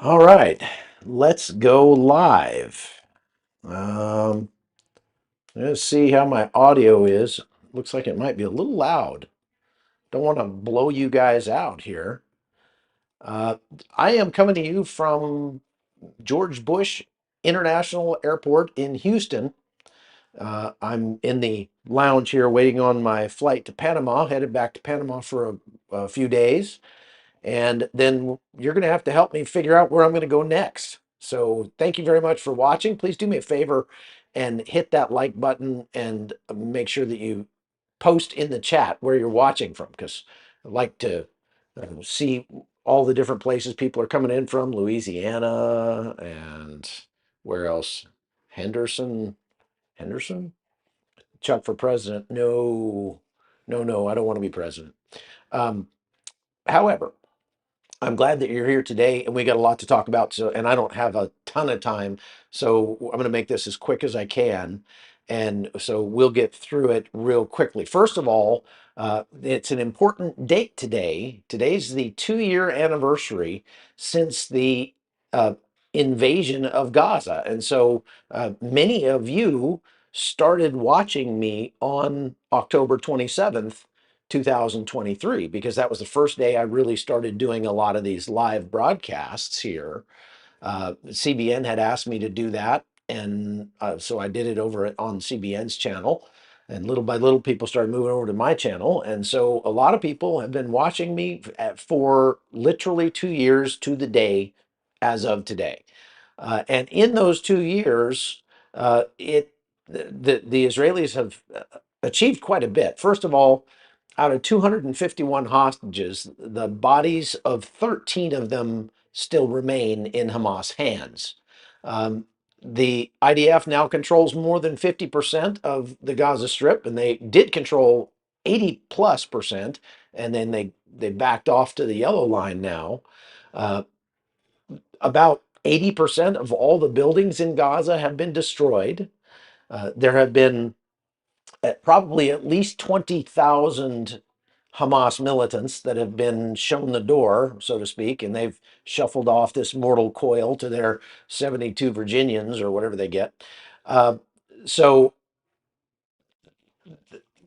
All right, let's go live. Um, let's see how my audio is. Looks like it might be a little loud. Don't want to blow you guys out here. Uh, I am coming to you from George Bush International Airport in Houston. I'm in the lounge here waiting on my flight to Panama, headed back to Panama for a few days. And then you're going to have to help me figure out where I'm going to go next. So thank you very much for watching. Please do me a favor and hit that like button and make sure that you post in the chat where you're watching from, because I like to see all the different places people are coming in from. Louisiana and where else? Henderson. Henderson? Chuck for president. No, no, no, I don't want to be president. Um, however, I'm glad that you're here today, and we got a lot to talk about. So, and I don't have a ton of time, so I'm going to make this as quick as I can, and so we'll get through it real quickly. First of all, it's an important date today. Today's the 2-year anniversary since the uh, invasion of Gaza, and so many of you started watching me on October 27th 2023, because that was the first day I really started doing a lot of these live broadcasts here. CBN had asked me to do that, and so I did it on CBN's channel. And little by little, people started moving over to my channel, and so a lot of people have been watching me for literally 2 years to the day, as of today. And in those 2 years, the Israelis have achieved quite a bit. First of all, out of 251 hostages, the bodies of 13 of them still remain in Hamas hands. Um, the IDF now controls more than 50% of the Gaza Strip, and they did control 80 plus percent, and then they backed off to the yellow line now. Uh, about 80% of all the buildings in Gaza have been destroyed. There have been probably at least 20,000 Hamas militants that have been shown the door, so to speak, and they've shuffled off this mortal coil to their 72 Virginians or whatever they get. Uh, so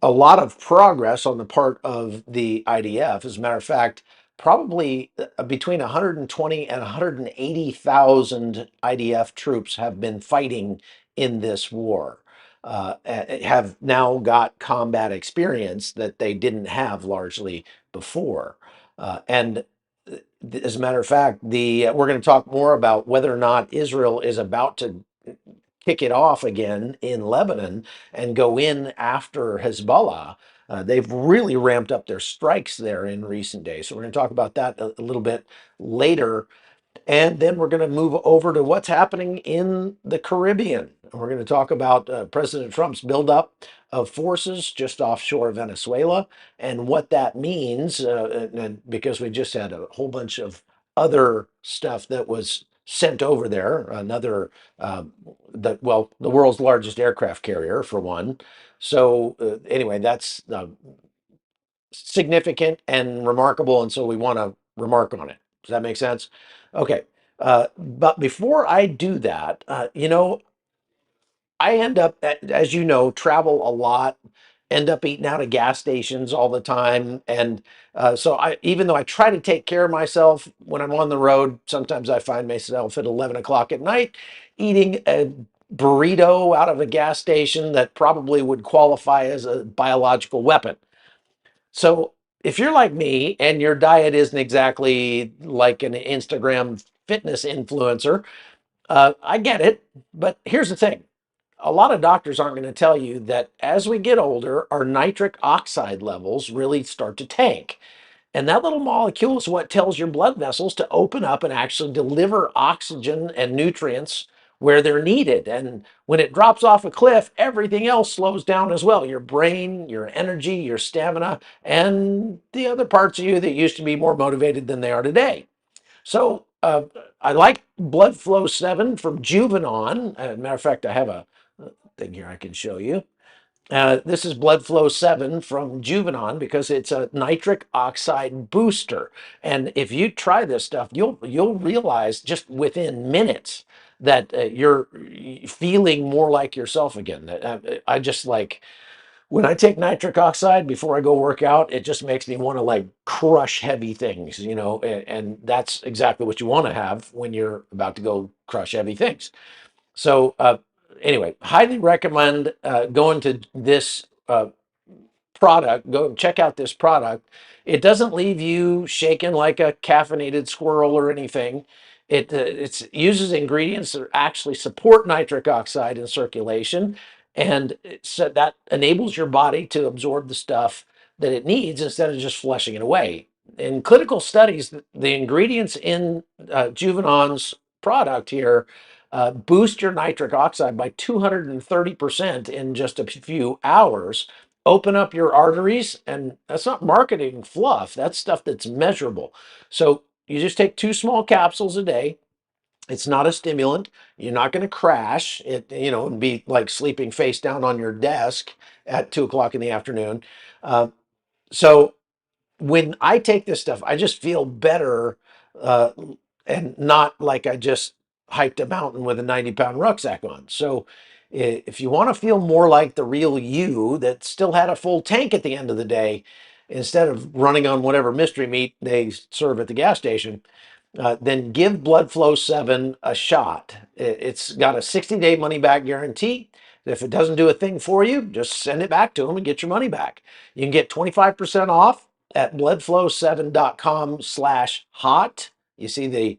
a lot of progress on the part of the IDF. As a matter of fact, probably between 120 and 180,000 IDF troops have been fighting in this war. Have now got combat experience that they didn't have largely before. And as a matter of fact, we're going to talk more about whether or not Israel is about to kick it off again in Lebanon and go in after Hezbollah. They've really ramped up their strikes there in recent days. So we're going to talk about that a little bit later. And then we're going to move over to what's happening in the Caribbean. We're going to talk about President Trump's buildup of forces just offshore Venezuela and what that means, and because we just had a whole bunch of other stuff that was sent over there. Another, the world's largest aircraft carrier, for one. So anyway, that's significant and remarkable, and so we want to remark on it. Does that make sense? Okay. But before I do that, I end up, as you know, travel a lot, end up eating out of gas stations all the time. And so even though I try to take care of myself when I'm on the road, sometimes I find myself at 11 o'clock at night eating a burrito out of a gas station that probably would qualify as a biological weapon. So if you're like me and your diet isn't exactly like an Instagram fitness influencer, I get it. But here's the thing. A lot of doctors aren't going to tell you that as we get older, our nitric oxide levels really start to tank. And that little molecule is what tells your blood vessels to open up and actually deliver oxygen and nutrients where they're needed. And when it drops off a cliff, everything else slows down as well. Your brain, your energy, your stamina, and the other parts of you that used to be more motivated than they are today. So I like Blood Flow 7 from Juvenon. As a matter of fact, I have a thing here I can show you. This is blood flow 7 from Juvenon because it's a nitric oxide booster. And if you try this stuff, you'll realize just within minutes that you're feeling more like yourself again. I just like when I take nitric oxide before I go work out, it just makes me want to like crush heavy things, and that's exactly what you want to have when you're about to go crush heavy things. So anyway, highly recommend going to this product. Go check out this product. It doesn't leave you shaking like a caffeinated squirrel or anything. It uses ingredients that actually support nitric oxide in circulation, and so that enables your body to absorb the stuff that it needs instead of just flushing it away. In clinical studies, the ingredients in Juvenon's product here boost your nitric oxide by 230% in just a few hours, open up your arteries, and that's not marketing fluff. That's stuff that's measurable. So you just take 2 small capsules a day. It's not a stimulant. You're not going to crash it, and be like sleeping face down on your desk at 2 o'clock in the afternoon. Uh, so when I take this stuff, I just feel better, uh, and not like I just hiked a mountain with a 90-pound rucksack on. So if you want to feel more like the real you that still had a full tank at the end of the day, instead of running on whatever mystery meat they serve at the gas station, then give Blood Flow 7 a shot. It's got a 60-day money back guarantee. If it doesn't do a thing for you, just send it back to them and get your money back. You can get 25% off at bloodflow7.com/hot. You see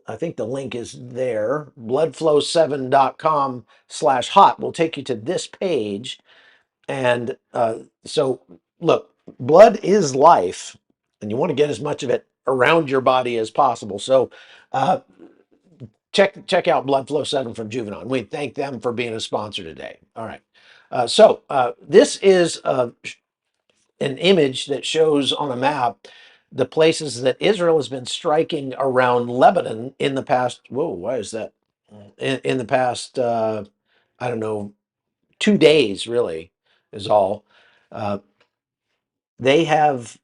I think the link is there. Bloodflow7.com/hot will take you to this page. And so, look, blood is life, and you want to get as much of it around your body as possible. So, uh, check out Blood Flow 7 from Juvenon. We thank them for being a sponsor today. All right. This is an image that shows on a map the places that Israel has been striking around Lebanon in the past. Whoa, why is that? In the past, I don't know, 2 days, really, is all. Uh, they have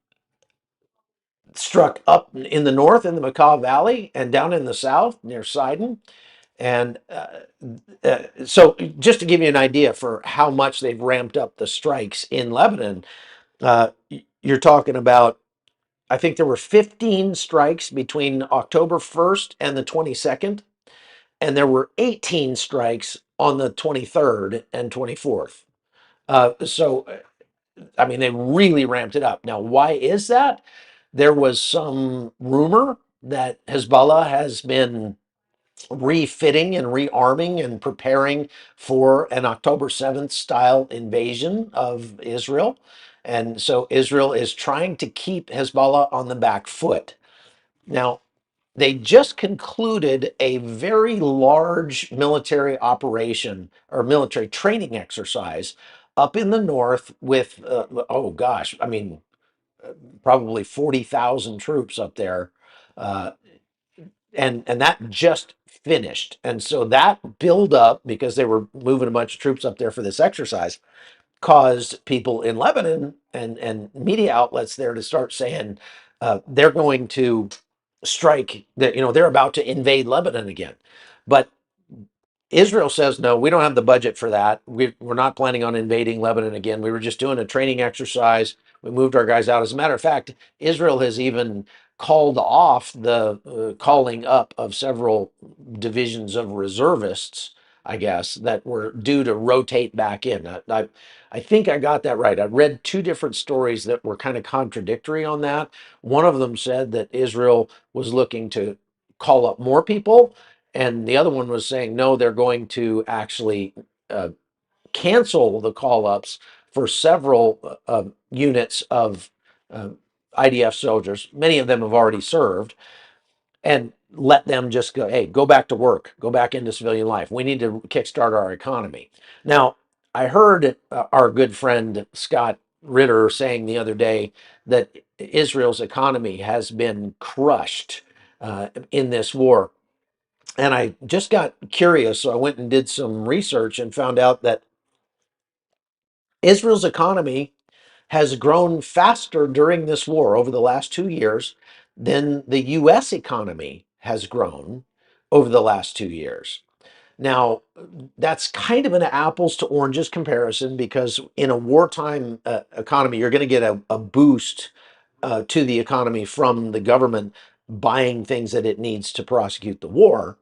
struck up in the north in the Makah Valley and down in the south near Sidon. And so, just to give you an idea for how much they've ramped up the strikes in Lebanon, you're talking about, I think there were 15 strikes between October 1st and the 22nd, and there were 18 strikes on the 23rd and 24th. I mean, they really ramped it up. Now, why is that? There was some rumor that Hezbollah has been refitting and rearming and preparing for an October 7th style invasion of Israel. And so Israel is trying to keep Hezbollah on the back foot. Now, they just concluded a very large military operation or military training exercise up in the north with, oh gosh, I mean, probably 40,000 troops up there. Uh, and that just finished. And so that build up, because they were moving a bunch of troops up there for this exercise, caused people in Lebanon and media outlets there to start saying they're going to strike, that they're about to invade Lebanon again. But Israel says, no, we don't have the budget for that. We're not planning on invading Lebanon again. We were just doing a training exercise. We moved our guys out. As a matter of fact, Israel has even called off the calling up of several divisions of reservists, I guess, that were due to rotate back in. I think I got that right. I read two different stories that were kind of contradictory on that. One of them said that Israel was looking to call up more people, and the other one was saying, no, they're going to actually uh, cancel the call ups for several units of uh, IDF soldiers. Many of them have already served, and let them just go, hey, go back to work, go back into civilian life. We need to kickstart our economy. Now, I heard our good friend Scott Ritter saying the other day that Israel's economy has been crushed in this war. And I just got curious, so I went and did some research and found out that Israel's economy has grown faster during this war over the last 2 years than the US economy has grown over the last 2 years. Now, that's kind of an apples to oranges comparison because in a wartime economy, you're going to get a boost to the economy from the government buying things that it needs to prosecute the war.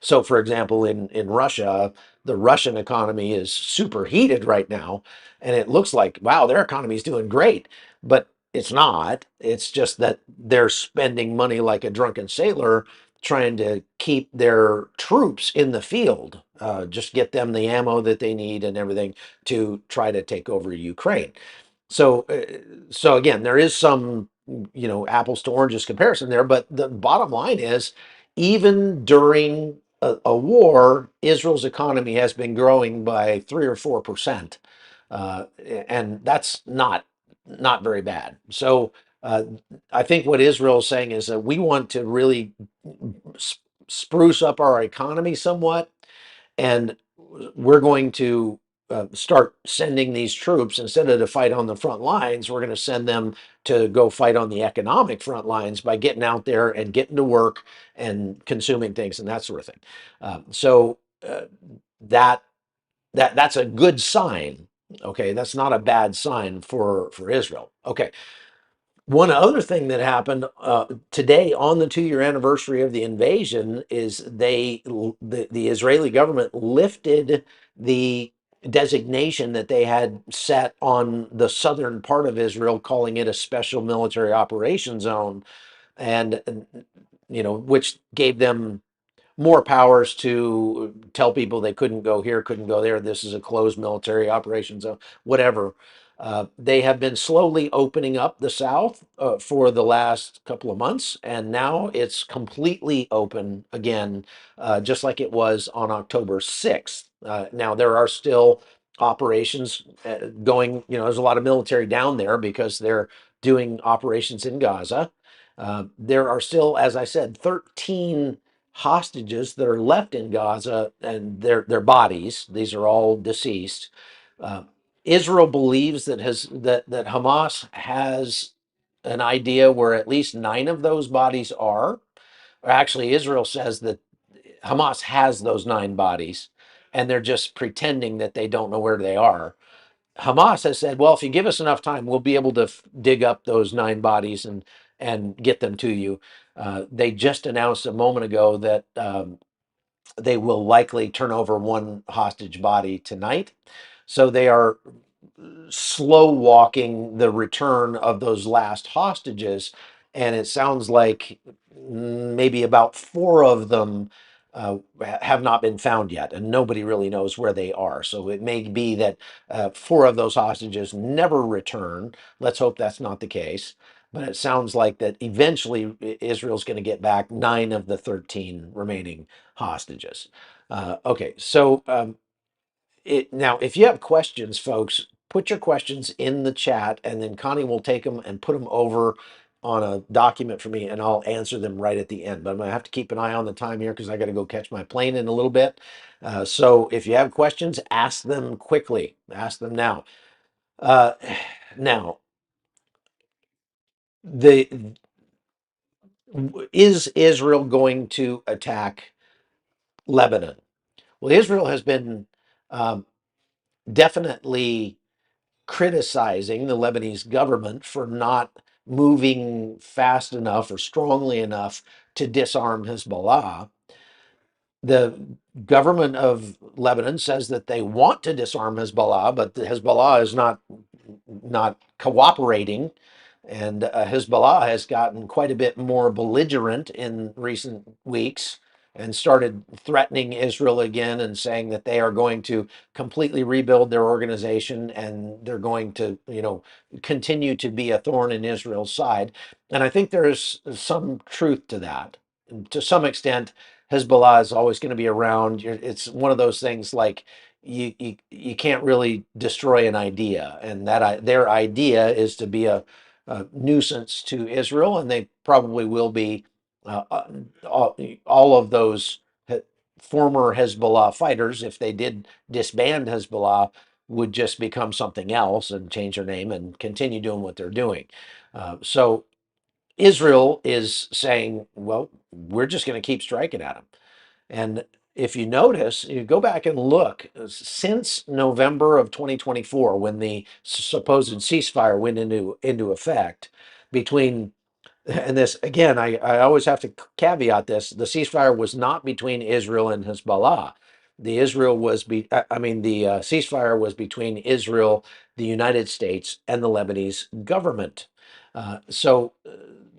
So, for example, in Russia, the Russian economy is super heated right now, and it looks like, wow, their economy is doing great, but it's not. It's just that they're spending money like a drunken sailor trying to keep their troops in the field, just get them the ammo that they need and everything to try to take over Ukraine. So, so again, there is some, apples to oranges comparison there, but the bottom line is, even during a war, Israel's economy has been growing by 3 or 4%, and that's not very bad. So, uh, I think what Israel is saying is that we want to really spruce up our economy somewhat, and we're going to start sending these troops instead of to fight on the front lines. We're going to send them to go fight on the economic front lines by getting out there and getting to work and consuming things and that sort of thing. So that that's a good sign. Okay, that's not a bad sign for Israel. Okay, one other thing that happened today on the 2 year anniversary of the invasion is the Israeli government lifted the designation that they had set on the southern part of Israel, calling it a special military operation zone, and which gave them more powers to tell people they couldn't go here, couldn't go there. This is a closed military operation zone, whatever. They have been slowly opening up the South for the last couple of months, and now it's completely open again, just like it was on October 6th. Now, there are still operations going, there's a lot of military down there because they're doing operations in Gaza. There are still, as I said, 13 hostages that are left in Gaza, and their bodies. These are all deceased. Uh, Israel believes that Hamas has an idea where at least 9 of those bodies are. Or actually, Israel says that Hamas has those 9 bodies, and they're just pretending that they don't know where they are. Hamas has said, well, if you give us enough time, we'll be able to dig up those 9 bodies and get them to you. They just announced a moment ago that they will likely turn over one hostage body tonight. So they are slow walking the return of those last hostages. And it sounds like maybe about 4 of them have not been found yet, and nobody really knows where they are. So it may be that 4 of those hostages never return. Let's hope that's not the case. But it sounds like that eventually Israel's going to get back 9 of the 13 remaining hostages. Okay, so now, if you have questions, folks, put your questions in the chat, and then Connie will take them and put them over on a document for me, and I'll answer them right at the end. But I'm going to have to keep an eye on the time here because I got to go catch my plane in a little bit. So if you have questions, ask them quickly. Ask them now. Uh, now, the is Israel going to attack Lebanon? Well, Israel has been um, definitely criticizing the Lebanese government for not moving fast enough or strongly enough to disarm Hezbollah. The government of Lebanon says that they want to disarm Hezbollah, but the Hezbollah is not cooperating, and Hezbollah has gotten quite a bit more belligerent in recent weeks and started threatening Israel again and saying that they are going to completely rebuild their organization and they're going to, continue to be a thorn in Israel's side. And I think there is some truth to that. To some extent, Hezbollah is always going to be around. It's one of those things like you can't really destroy an idea, and their idea is to be a nuisance to Israel, and they probably will be. Uh, uh, all of those former Hezbollah fighters, if they did disband Hezbollah, would just become something else and change their name and continue doing what they're doing. So Israel is saying, well, we're just going to keep striking at them. And if you notice, you go back and look, since November of 2024, when the supposed ceasefire went into effect between, and this again, I always have to caveat this: the ceasefire was not between Israel and Hezbollah. The ceasefire was between Israel, the United States, and the Lebanese government. So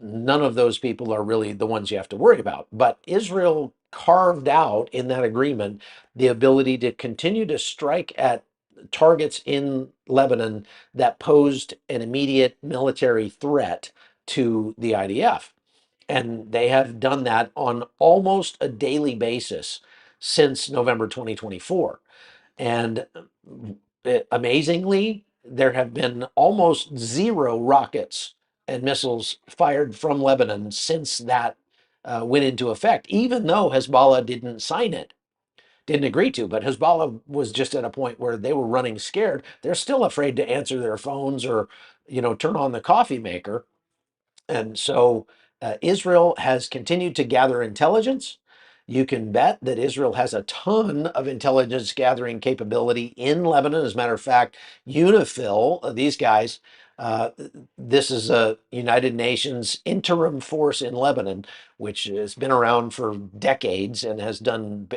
none of those people are really the ones you have to worry about. But Israel carved out in that agreement the ability to continue to strike at targets in Lebanon that posed an immediate military threat to the IDF. And they have done that on almost a daily basis since November 2024. And amazingly, there have been almost zero rockets and missiles fired from Lebanon since that went into effect, even though Hezbollah didn't sign it, didn't agree to. But Hezbollah was just at a point where they were running scared. They're still afraid to answer their phones or, turn on the coffee maker. And so Israel has continued to gather intelligence. You can bet that Israel has a ton of intelligence gathering capability in Lebanon. As a matter of fact, UNIFIL, these guys, uh, this is a United Nations interim force in Lebanon, which has been around for decades and has done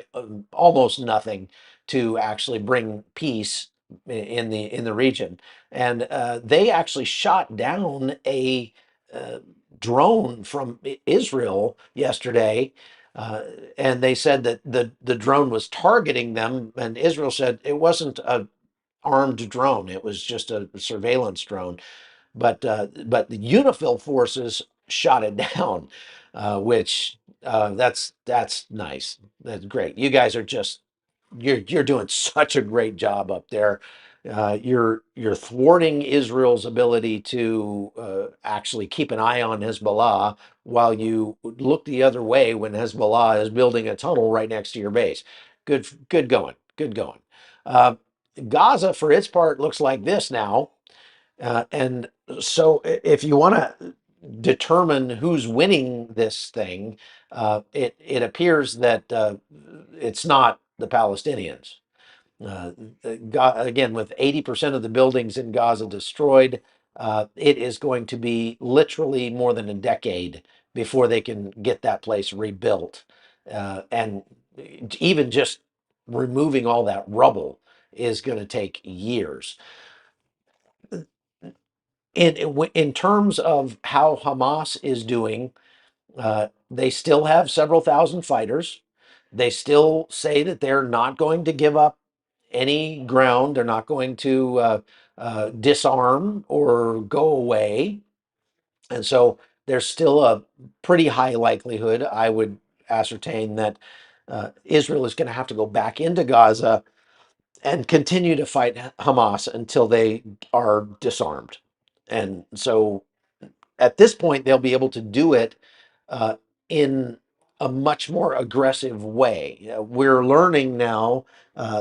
almost nothing to actually bring peace in the region. And they actually shot down a uh, drone from Israel yesterday, uh, and they said that the drone was targeting them, and Israel said it wasn't a armed drone; it was just a surveillance drone. But the UNIFIL forces shot it down, which that's nice. That's great. You guys are just you're doing such a great job up there. You're thwarting Israel's ability to actually keep an eye on Hezbollah while you look the other way when Hezbollah is building a tunnel right next to your base. Good going. Good going. Uh, Gaza, for its part, looks like this now. And so, if you want to determine who's winning this thing, it appears that it's not the Palestinians. Uh, Again, with 80% of the buildings in Gaza destroyed, it is going to be literally more than a decade before they can get that place rebuilt. And even just removing all that rubble is going to take years. In terms of how Hamas is doing, they still have several thousand fighters. They still say that they're not going to give up any ground. They're not going to disarm or go away. And so there's still a pretty high likelihood, I would ascertain, that Israel is going to have to go back into Gaza and continue to fight Hamas until they are disarmed. And so at this point, they'll be able to do it in a much more aggressive way. We're learning now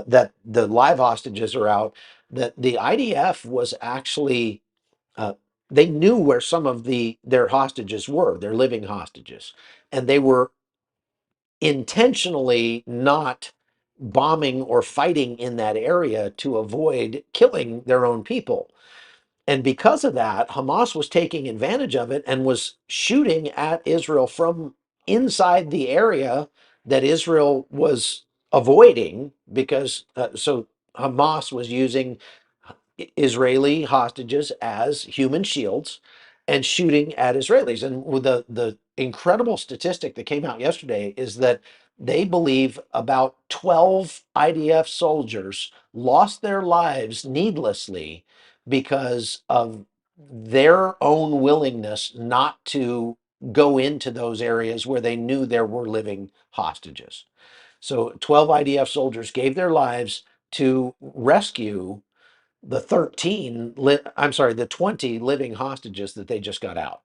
that the live hostages are out, that the IDF was actually, uh, they knew where some of their hostages were, their living hostages, and they were intentionally not bombing or fighting in that area to avoid killing their own people. And because of that, Hamas was taking advantage of it and was shooting at Israel from inside the area that Israel was avoiding because so Hamas was using Israeli hostages as human shields and shooting at Israelis. And with the incredible statistic that came out yesterday is that they believe about 12 IDF soldiers lost their lives needlessly because of their own willingness not to go into those areas where they knew there were living hostages. So 12 IDF soldiers gave their lives to rescue the 20 living hostages that they just got out.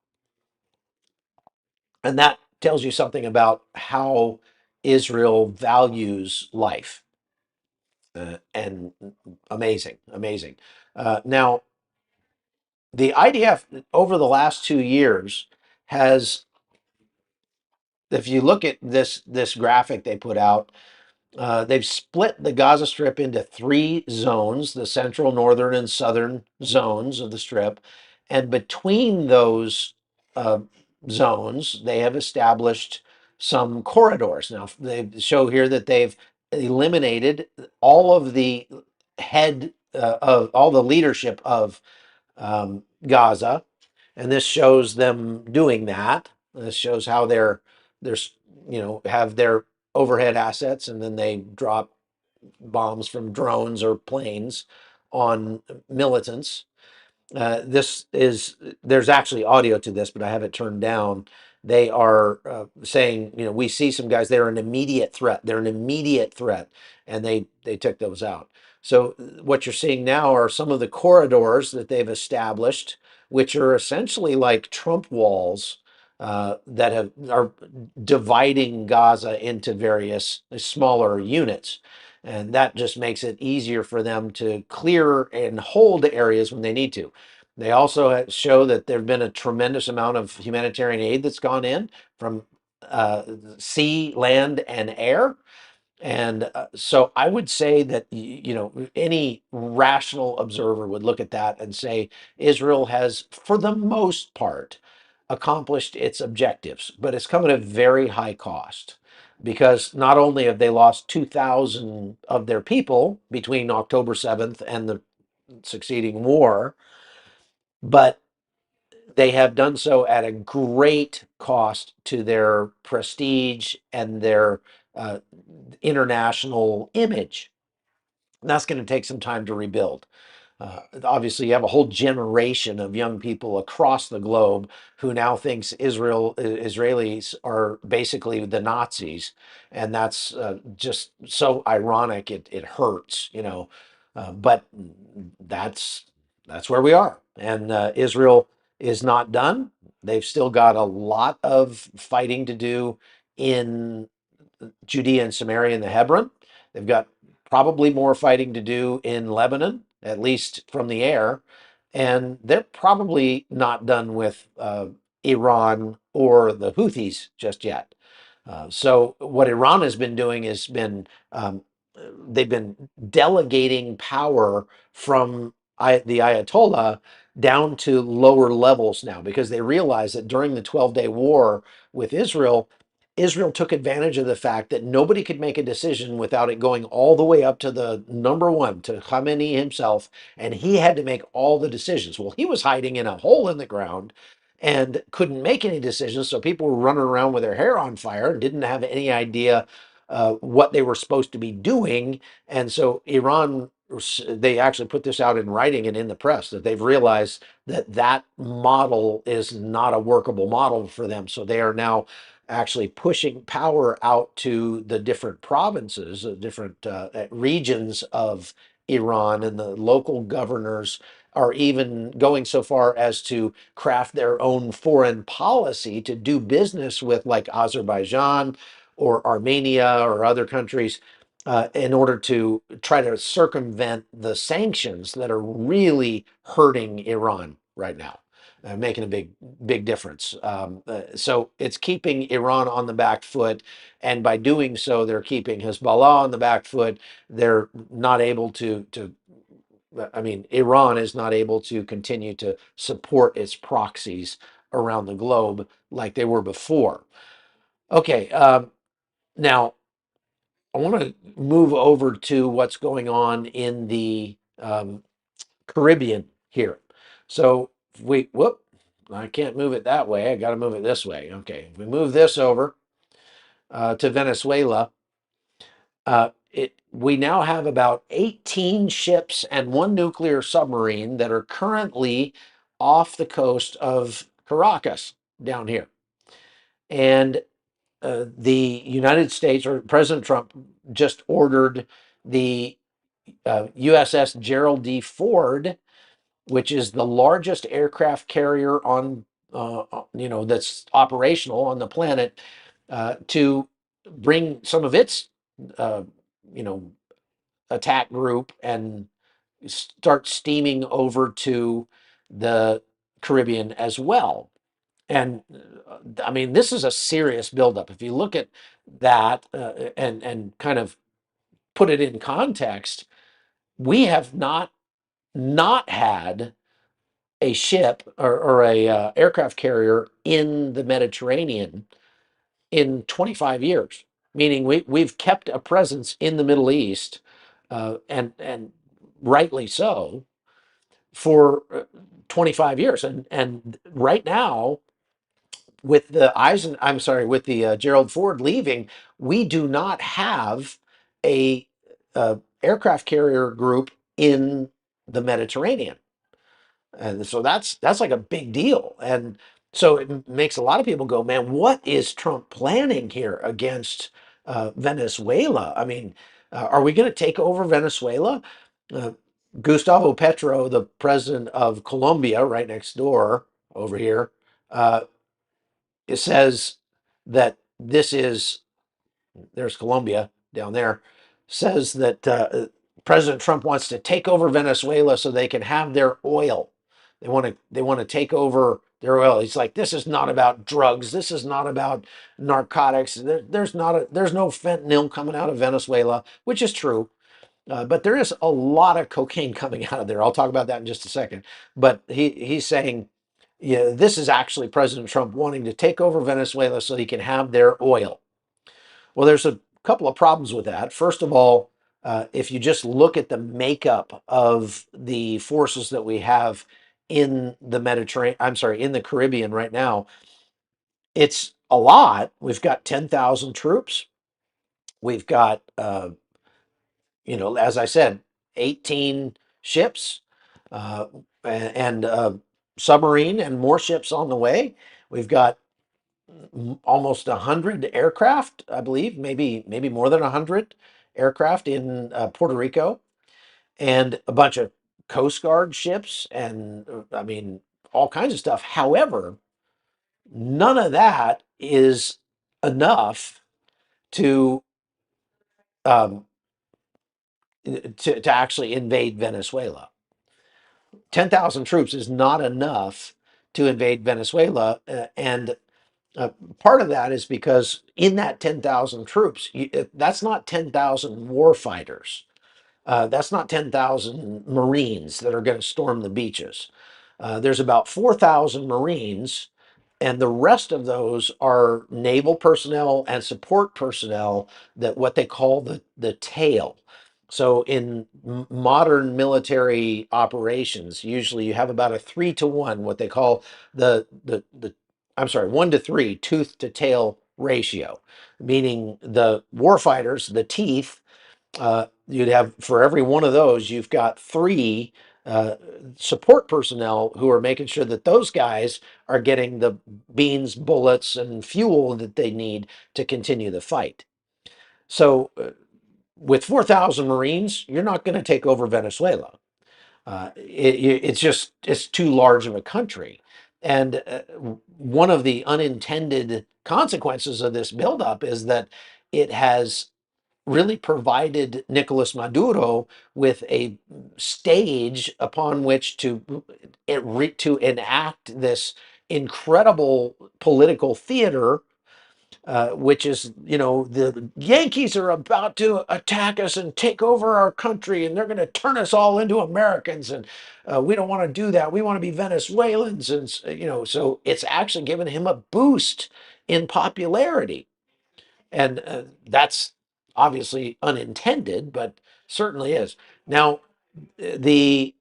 And that tells you something about how Israel values life. and amazing, amazing. Now, the IDF over the last 2 years has, if you look at this graphic they put out, they've split the Gaza Strip into three zones: the central, northern, and southern zones of the Strip. And between those uh, zones, they have established some corridors. Now, they show here that they've eliminated all of the head of all the leadership of Gaza, and this shows them doing that. This shows how they're have their overhead assets, and then they drop bombs from drones or planes on militants. This is There's actually audio to this, but I have it turned down. They are saying, we see some guys. They're an immediate threat. They're an immediate threat, and they took those out. So what you're seeing now are some of the corridors that they've established, which are essentially like Trump walls that are dividing Gaza into various smaller units. And that just makes it easier for them to clear and hold areas when they need to. They also show that there have been a tremendous amount of humanitarian aid that's gone in from sea, land, and air. And so I would say that, any rational observer would look at that and say Israel has, for the most part, accomplished its objectives, but it's come at a very high cost, because not only have they lost 2,000 of their people between October 7th and the succeeding war, but they have done so at a great cost to their prestige and their uh, international image. And that's going to take some time to rebuild. Obviously, you have a whole generation of young people across the globe who now thinks Israelis are basically the Nazis, and that's just so ironic. It hurts, but that's where we are. And Israel is not done. They've still got a lot of fighting to do in Judea and Samaria and the Hebron. They've got probably more fighting to do in Lebanon, at least from the air. And they're probably not done with Iran or the Houthis just yet. So what Iran has been doing has been they've been delegating power from the Ayatollah down to lower levels now, because they realize that during the 12-day war with Israel, Israel took advantage of the fact that nobody could make a decision without it going all the way up to the number one, to Khamenei himself, and he had to make all the decisions. Well, he was hiding in a hole in the ground and couldn't make any decisions, so people were running around with their hair on fire and didn't have any idea what they were supposed to be doing. And so Iran, they actually put this out in writing and in the press, that they've realized that that model is not a workable model for them. So they are now actually pushing power out to the different provinces, different regions of Iran, and the local governors are even going so far as to craft their own foreign policy to do business with, like, Azerbaijan or Armenia or other countries, in order to try to circumvent the sanctions that are really hurting Iran right now, making a big difference. So it's keeping Iran on the back foot, and by doing so, they're keeping Hezbollah on the back foot. They're not able to. I mean, Iran is not able to continue to support its proxies around the globe like they were before. Okay, now I want to move over to what's going on in the Caribbean here. So if I can't move it that way. I got to move it this way. Okay, if we move this over to Venezuela, we now have about 18 ships and one nuclear submarine that are currently off the coast of Caracas down here. And the United States, or President Trump, just ordered the USS Gerald D. Ford, which is the largest aircraft carrier that's operational on the planet, to bring some of its, uh, you know, attack group and start steaming over to the Caribbean as well. And I mean, this is a serious buildup. If you look at that and kind of put it in context, we have not had a ship or a aircraft carrier in the Mediterranean in 25 years, meaning we've kept a presence in the Middle East, and rightly so, for 25 years. And right now, with with the Gerald Ford leaving, we do not have a aircraft carrier group in the Mediterranean. And so that's like a big deal. And so it makes a lot of people go, man, what is Trump planning here against Venezuela? I mean, are we going to take over Venezuela? Uh, Gustavo Petro, the president of Colombia, right next door over here, uh, it says that there's Colombia down there, says that President Trump wants to take over Venezuela so they can have their oil. They want to take over their oil. He's like, this is not about drugs. This is not about narcotics. There's no fentanyl coming out of Venezuela, which is true. But there is a lot of cocaine coming out of there. I'll talk about that in just a second. But he's saying, yeah, this is actually President Trump wanting to take over Venezuela so he can have their oil. Well, there's a couple of problems with that. First of all, if you just look at the makeup of the forces that we have in the in the Caribbean right now, it's a lot. We've got 10,000 troops. We've got, as I said, 18 ships, uh, and submarine and more ships on the way. We've got almost 100 aircraft, I believe, maybe more than 100 aircraft in Puerto Rico, and a bunch of Coast Guard ships, and I mean, all kinds of stuff. However, none of that is enough to um, to actually invade Venezuela. 10,000 troops is not enough to invade Venezuela, and part of that is because in that 10,000 troops, that's not 10,000 war fighters. That's not 10,000 Marines that are going to storm the beaches. There's about 4,000 Marines, and the rest of those are naval personnel and support personnel, that what they call the tail. So in modern military operations, usually you have about a 3-to-1, what they call the I'm sorry, 1-to-3 tooth to tail ratio, meaning the warfighters, the teeth, you'd have, for every one of those, you've got 3 uh, support personnel who are making sure that those guys are getting the beans, bullets, and fuel that they need to continue the fight. So, with 4,000 Marines, you're not going to take over Venezuela. It's too large of a country. And one of the unintended consequences of this buildup is that it has really provided Nicolas Maduro with a stage upon which to enact this incredible political theater, which is, the Yankees are about to attack us and take over our country, and they're going to turn us all into Americans, and we don't want to do that. We want to be Venezuelans, and so it's actually given him a boost in popularity. And that's obviously unintended, but certainly is. Now, the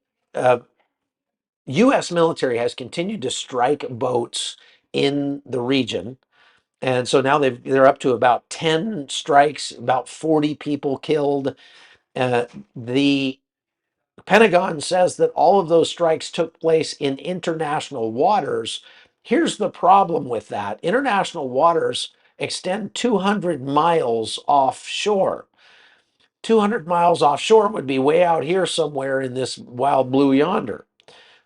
U.S. military has continued to strike boats in the region. And so now they're up to about 10 strikes, about 40 people killed. The Pentagon says that all of those strikes took place in international waters. Here's the problem with that: international waters extend 200 miles offshore. 200 miles offshore would be way out here somewhere in this wild blue yonder.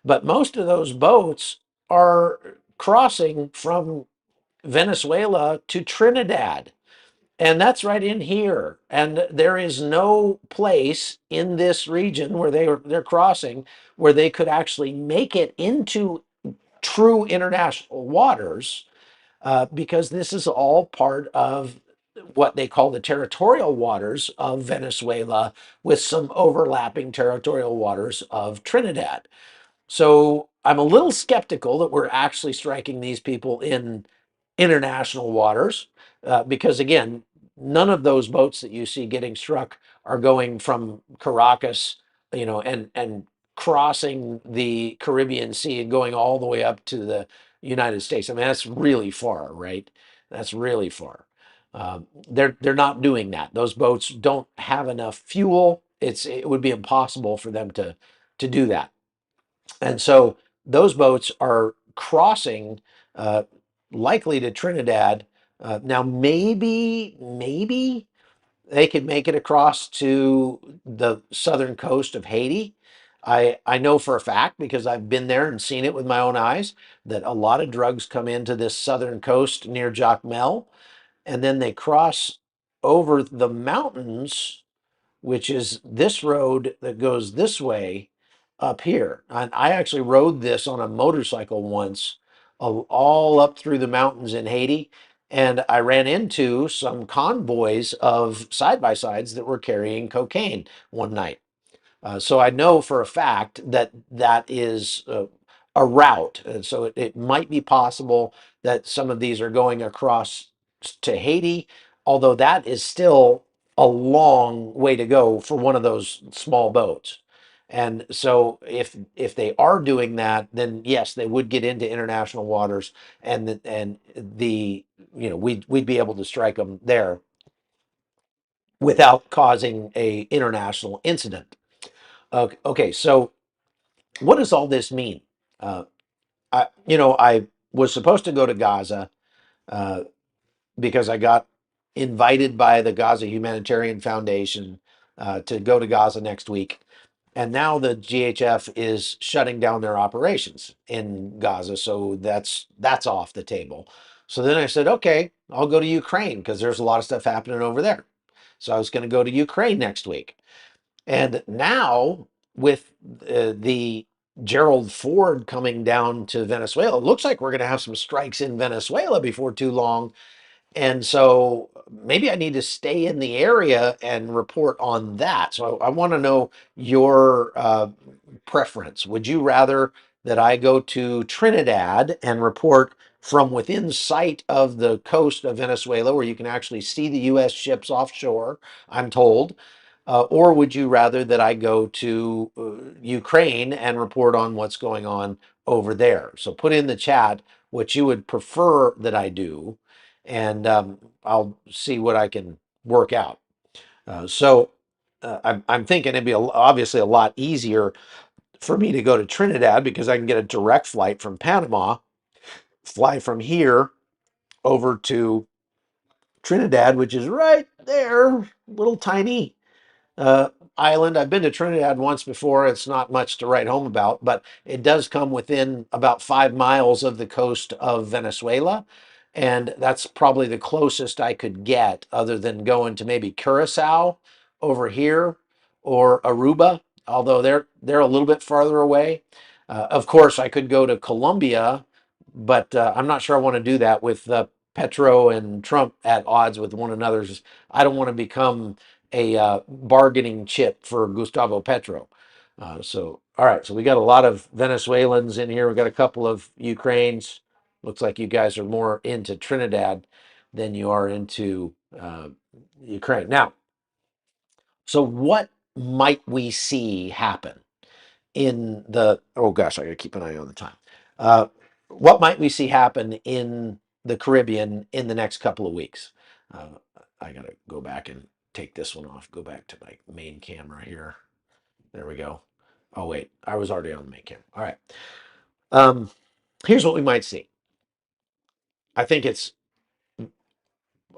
But most of those boats are crossing from Venezuela to Trinidad. And that's right in here. And there is no place in this region where they're crossing where they could actually make it into true international waters, because this is all part of what they call the territorial waters of Venezuela with some overlapping territorial waters of Trinidad. So I'm a little skeptical that we're actually striking these people in international waters, because again, none of those boats that you see getting struck are going from Caracas, and crossing the Caribbean Sea and going all the way up to the United States. I mean, that's really far, right? That's really far. They're not doing that. Those boats don't have enough fuel. It would be impossible for them to do that. And so those boats are crossing, uh, likely to Trinidad. Now, maybe they could make it across to the southern coast of Haiti. I know for a fact, because I've been there and seen it with my own eyes, that a lot of drugs come into this southern coast near Jacmel, and then they cross over the mountains, which is this road that goes this way up here. And I actually rode this on a motorcycle once, all up through the mountains in Haiti. And I ran into some convoys of side by sides that were carrying cocaine one night. So I know for a fact that that is a route. And so it might be possible that some of these are going across to Haiti, although that is still a long way to go for one of those small boats. And so if they are doing that, then yes, they would get into international waters, and we'd be able to strike them there without causing a international incident. Okay, so what does all this mean? Uh, I was supposed to go to Gaza, uh, because I got invited by the Gaza Humanitarian Foundation to go to Gaza next week. And now the GHF is shutting down their operations in Gaza, so that's off the table. So then I said, okay, I'll go to Ukraine because there's a lot of stuff happening over there. So I was going to go to Ukraine next week. And now, with the Gerald Ford coming down to Venezuela, it looks like we're going to have some strikes in Venezuela before too long. And so maybe I need to stay in the area and report on that. So I want to know your preference. Would you rather that I go to Trinidad and report from within sight of the coast of Venezuela, where you can actually see the U.S. ships offshore, I'm told? Or would you rather that I go to Ukraine and report on what's going on over there? So put in the chat what you would prefer that I do, and I'll see what I can work out. I'm thinking it'd be obviously a lot easier for me to go to Trinidad because I can get a direct flight from Panama, fly from here over to Trinidad, which is right there, little tiny uh, island. I've been to Trinidad once before. It's not much to write home about, but it does come within about 5 miles of the coast of Venezuela. And that's probably the closest I could get, other than going to maybe Curacao over here or Aruba, although they're a little bit farther away. Of course, I could go to Colombia, but I'm not sure I want to do that with Petro and Trump at odds with one another. I don't want to become a bargaining chip for Gustavo Petro. All right, so we got a lot of Venezuelans in here. We got a couple of Ukraines. Looks like you guys are more into Trinidad than you are into Ukraine. Now, so what might we see happen in the? Oh gosh, I got to keep an eye on the time. Uh, what might we see happen in the Caribbean in the next couple of weeks? Uh, I got to go back and take this one off. Go back to my main camera here. There we go. Oh wait, I was already on the main camera. All right. Um, Here's what we might see. I think it's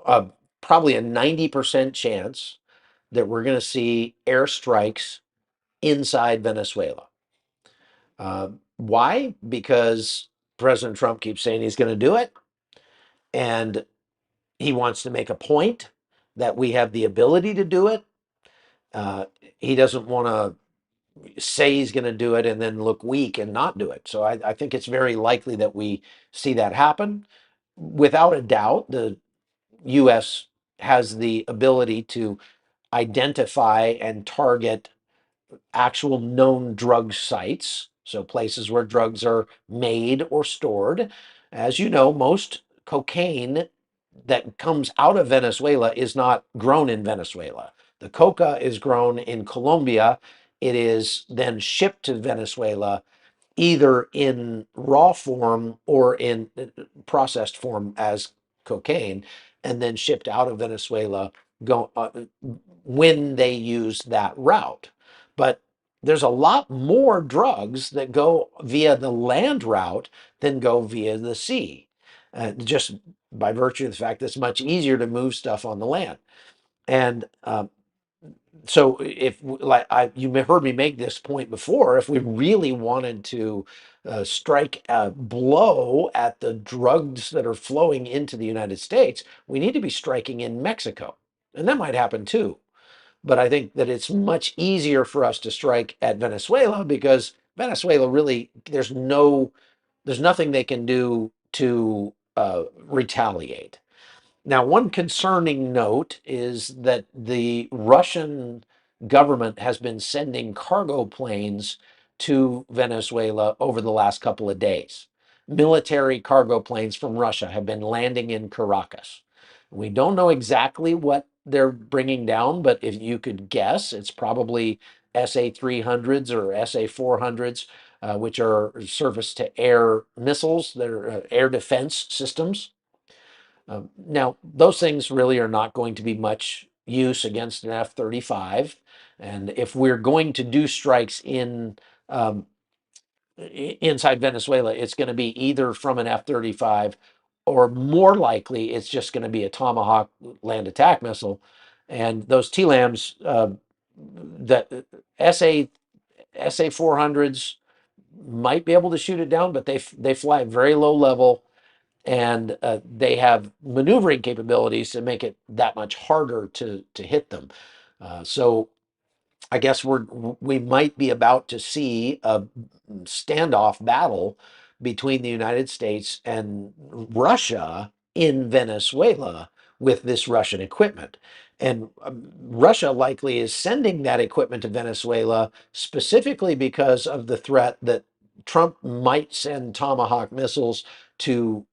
uh, probably a 90% chance that we're going to see airstrikes inside Venezuela. Why? Because President Trump keeps saying he's going to do it, and he wants to make a point. that we have the ability to do it. He doesn't want to say he's going to do it and then look weak and not do it. So I think it's very likely that we see that happen. Without a doubt, the U.S. has the ability to identify and target actual known drug sites, so places where drugs are made or stored. As you know, most cocaine that comes out of Venezuela is not grown in Venezuela. The coca is grown in Colombia. It is then shipped to Venezuela either in raw form or in processed form as cocaine, and then shipped out of Venezuela when they use that route. But there's a lot more drugs that go via the land route than go via the sea, just by virtue of the fact that it's much easier to move stuff on the land. And so if like you heard me make this point before, if we really wanted to strike a blow at the drugs that are flowing into the United States, we need to be striking in Mexico, and that might happen too. But I think that it's much easier for us to strike at Venezuela because Venezuela really there's nothing they can do to retaliate. Now, one concerning note is that the Russian government has been sending cargo planes to Venezuela over the last couple of days. Military cargo planes from Russia have been landing in Caracas. We don't know exactly what they're bringing down, but if you could guess, it's probably SA-300s or SA-400s, which are surface to air missiles. They're air defense systems. Now, those things really are not going to be much use against an F-35. And if we're going to do strikes um, inside Venezuela, it's going to be either from an F-35 or more likely it's just going to be a Tomahawk land attack missile. And those TLAMs, that SA SA-400s might be able to shoot it down, but they fly very low level, and they have maneuvering capabilities to make it that much harder to hit them. So I guess we might be about to see a standoff battle between the United States and Russia in Venezuela with this Russian equipment. And Russia likely is sending that equipment to Venezuela specifically because of the threat that Trump might send Tomahawk missiles to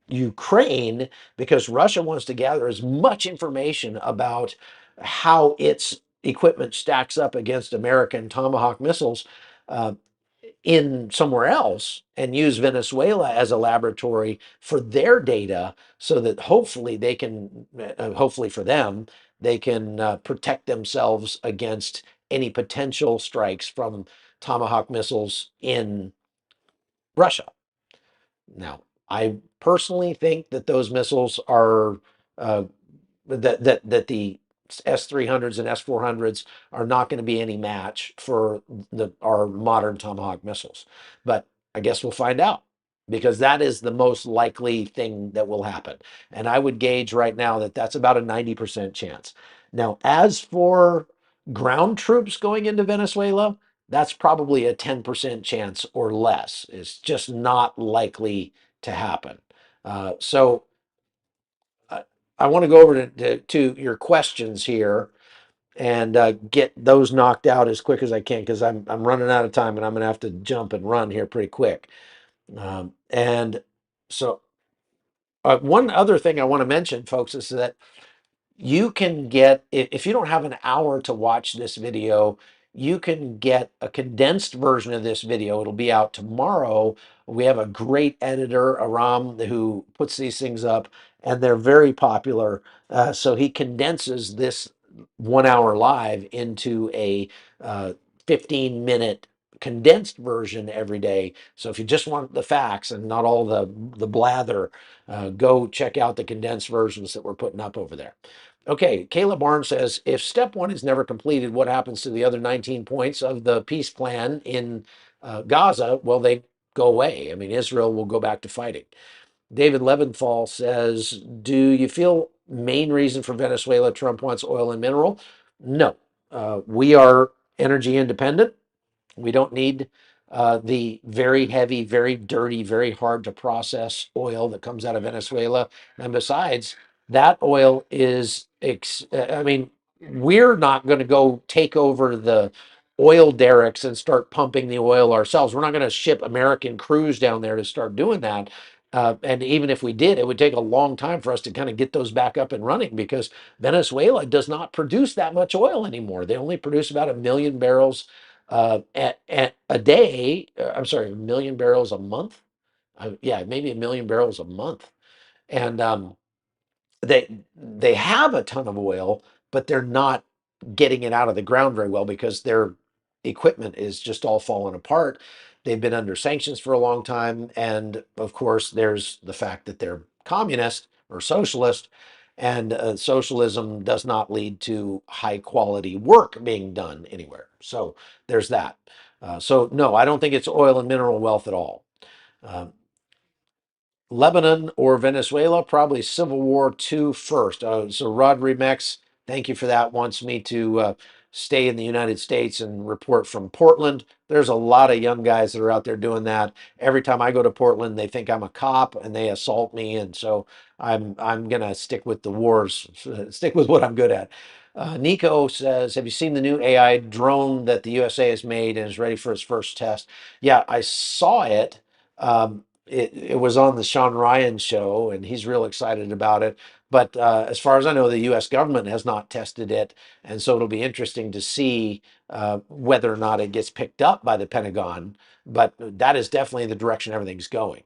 Ukraine, because Russia wants to gather as much information about how its equipment stacks up against American Tomahawk missiles uh, in somewhere else, and use Venezuela as a laboratory for their data, so that hopefully they can, hopefully for them, they can protect themselves against any potential strikes from Tomahawk missiles in Russia. Now, I personally think that those missiles are uh, that the S-300s and S-400s are not going to be any match for our modern Tomahawk missiles. But I guess we'll find out, because that is the most likely thing that will happen. And I would gauge right now that that's about a 90% chance. Now, as for ground troops going into Venezuela, that's probably a 10% chance or less. It's just not likely to happen. So I want to go over to your questions here and get those knocked out as quick as I can, because I'm running out of time and I'm going to have to jump and run here pretty quick. And so one other thing I want to mention, folks, is that you can get, if you don't have an hour to watch this video, you can get a condensed version of this video. It'll be out tomorrow. We have a great editor, Aram, who puts these things up, and they're very popular. So he condenses this 1 hour live into a 15-minute condensed version every day. So if you just want the facts and not all the blather, go check out the condensed versions that we're putting up over there. Okay, Caleb Barnes says, if step one is never completed, what happens to the other 19 points of the peace plan in Gaza? Well, they go away. I mean, Israel will go back to fighting. David Leventhal says, do you feel main reason for Venezuela Trump wants oil and mineral? No. We are energy independent. We don't need the very heavy, very dirty, very hard to process oil that comes out of Venezuela. And besides, that oil is, I mean, we're not going to go take over the oil derricks and start pumping the oil ourselves. We're not going to ship American crews down there to start doing that. And even if we did, it would take a long time for us to kind of get those back up and running because Venezuela does not produce that much oil anymore. They only produce about 1 million barrels at a day. I'm sorry, 1 million barrels a month. Yeah, maybe 1 million barrels a month. And they have a ton of oil, but they're not getting it out of the ground very well because their equipment is just all falling apart. They've been under sanctions for a long time, and of course, there's the fact that they're communist or socialist, and socialism does not lead to high quality work being done anywhere. So there's that. So no, I don't think it's oil and mineral wealth at all. Um, Lebanon or Venezuela, probably Civil War II first. So Rod Remex, thank you for that. Wants me to stay in the United States and report from Portland. There's a lot of young guys that are out there doing that. Every time I go to Portland, they think I'm a cop and they assault me, and so I'm gonna stick with the wars, stick with what I'm good at. Nico says, "Have you seen the new AI drone that the USA has made and is ready for its first test?" Yeah, I saw it. It was on the Sean Ryan show, and he's real excited about it. But as far as I know, the U.S. government has not tested it, and so it'll be interesting to see whether or not it gets picked up by the Pentagon. But that is definitely the direction everything's going.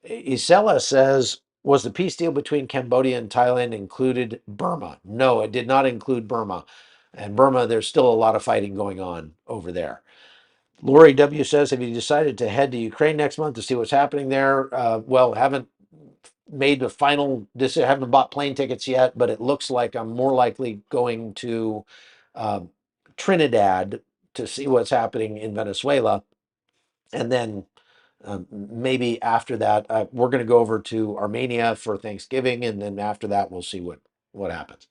Isela says, "Was the peace deal between Cambodia and Thailand included Burma?" No, it did not include Burma. And Burma, there's still a lot of fighting going on over there. Lori W says, "Have you decided to head to Ukraine next month to see what's happening there?" Well, haven't made the final decision, haven't bought plane tickets yet, but it looks like I'm more likely going to uh, Trinidad to see what's happening in Venezuela. And then maybe after that, we're going to go over to Armenia for Thanksgiving. And then after that, we'll see what happens.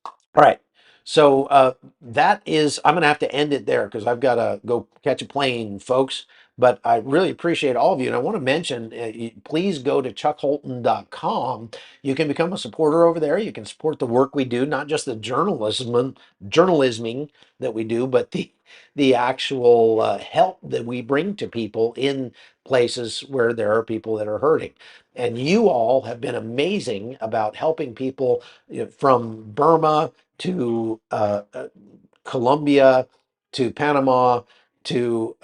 All right. So that is, I'm going to have to end it there because I've got to go catch a plane, folks. But I really appreciate all of you. And I want to mention, please go to chuckholton.com. You can become a supporter over there. You can support the work we do, not just the journalisming that we do, but the actual help that we bring to people in places where there are people that are hurting. And you all have been amazing about helping people, from Burma to Colombia to Panama to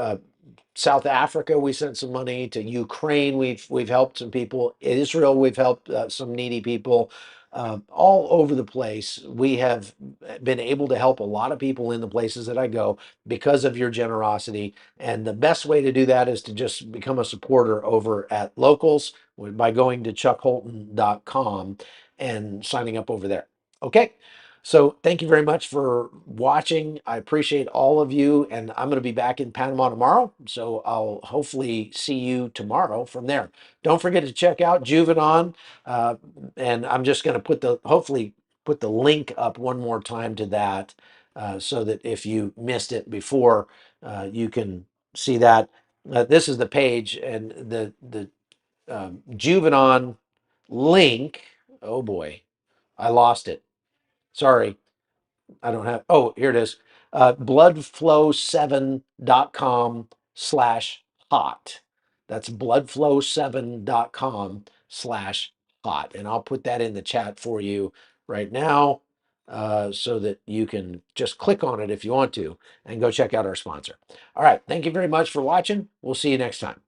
South Africa. We sent some money to Ukraine. We've helped some people. Israel, we've helped some needy people. All over the place, we have been able to help a lot of people in the places that I go because of your generosity. And the best way to do that is to just become a supporter over at Locals by going to chuckholton.com and signing up over there. Okay. So thank you very much for watching. I appreciate all of you, and I'm going to be back in Panama tomorrow. So I'll hopefully see you tomorrow from there. Don't forget to check out Juvenon, uh, and I'm just going to hopefully put the link up one more time to that, so that if you missed it before, you can see that. This is the page, and the Juvenon link. Oh boy, I lost it. Sorry. I don't have, oh, here it is. Bloodflow7.com/hot. That's bloodflow7.com/hot. And I'll put that in the chat for you right now, so that you can just click on it if you want to and go check out our sponsor. All right. Thank you very much for watching. We'll see you next time.